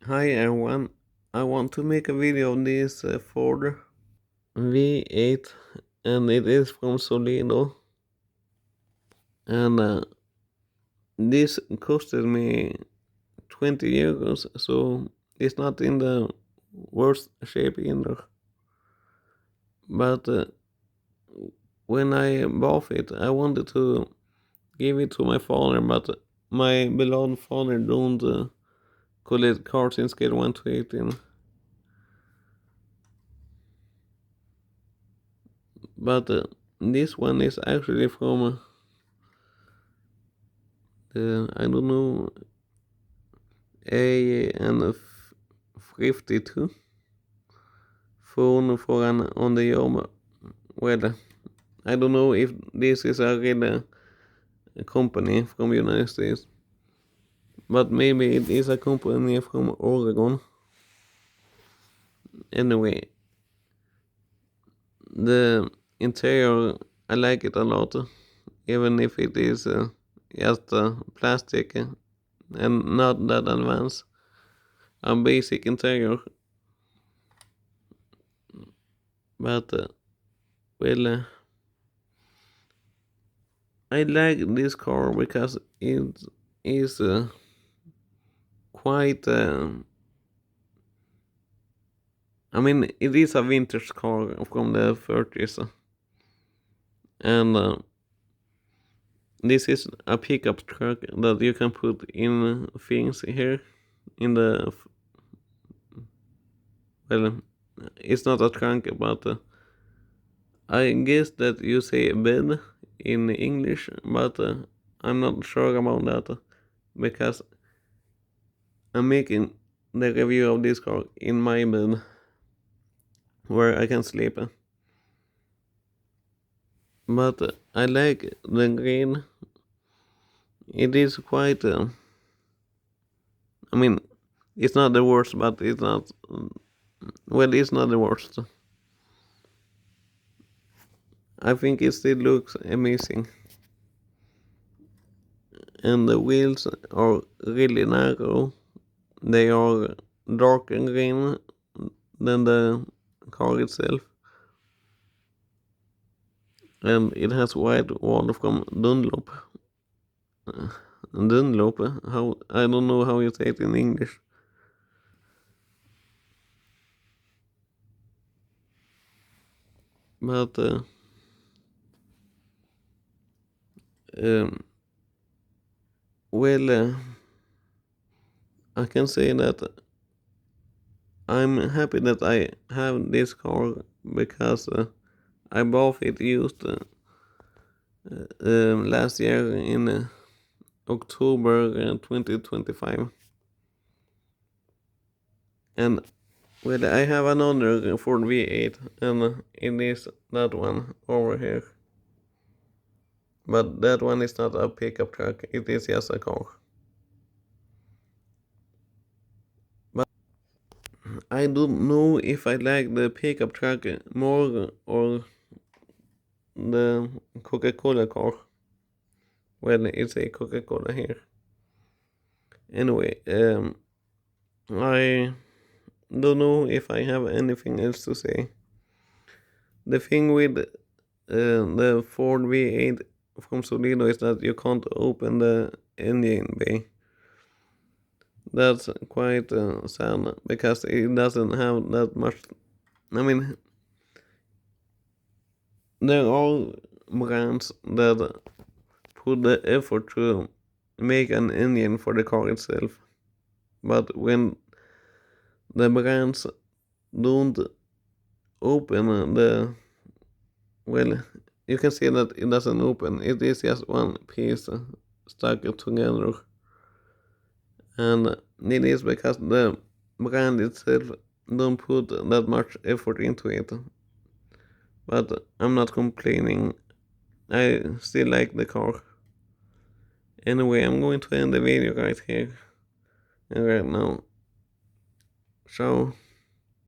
Hi everyone, I want to make a video on this Ford V8 and it is from Solido and this costed me 20 euros, so it's not in the worst shape either. But when I bought it, I wanted to give it to my father, but my beloved father don't collect cars in scale 1 to 18. But this one is actually from I don't know, en 52 phone for an on the job. Well, I don't know if this is a real company from United States, but maybe it is a company from Oregon. Anyway, the interior, I like it a lot, even if it is just plastic and not that advanced. A basic interior, but well, I like this car because it is quite. I mean, it is a vintage car from the 30s, and this is a pickup truck that you can put in things here in the. Well, it's not a trunk, but I guess that you say bed in English, but I'm not sure about that because I'm making the review of this car in my bed where I can sleep. But I like the green. It is quite. I mean, it's not the worst, but it's not. Well, it's not the worst. I think it still looks amazing. And the wheels are really narrow. They are dark and green than the car itself. And it has white wall from Dunlop. Dunlop, how I don't know how you say it in English. But um, well, I can say that I'm happy that I have this car because I bought it used last year in October 2025. And well, I have another Ford V8 and it is that one over here. But that one is not a pickup truck, it is just a car. But I don't know if I like the pickup truck more or the Coca-Cola car. Well, it's a Coca-Cola here. Anyway, I don't know if I have anything else to say. The thing with the Ford V8 from Solido is that you can't open the engine bay. That's quite sad because it doesn't have that much. I mean, there are brands that put the effort to make an engine for the car itself, but when the brands don't open the well, you can see that it doesn't open. It is just one piece stuck together, and it is because the brand itself don't put that much effort into it. But I'm not complaining. I still like the car. Anyway, I'm going to end the video right here and right now. Ciao.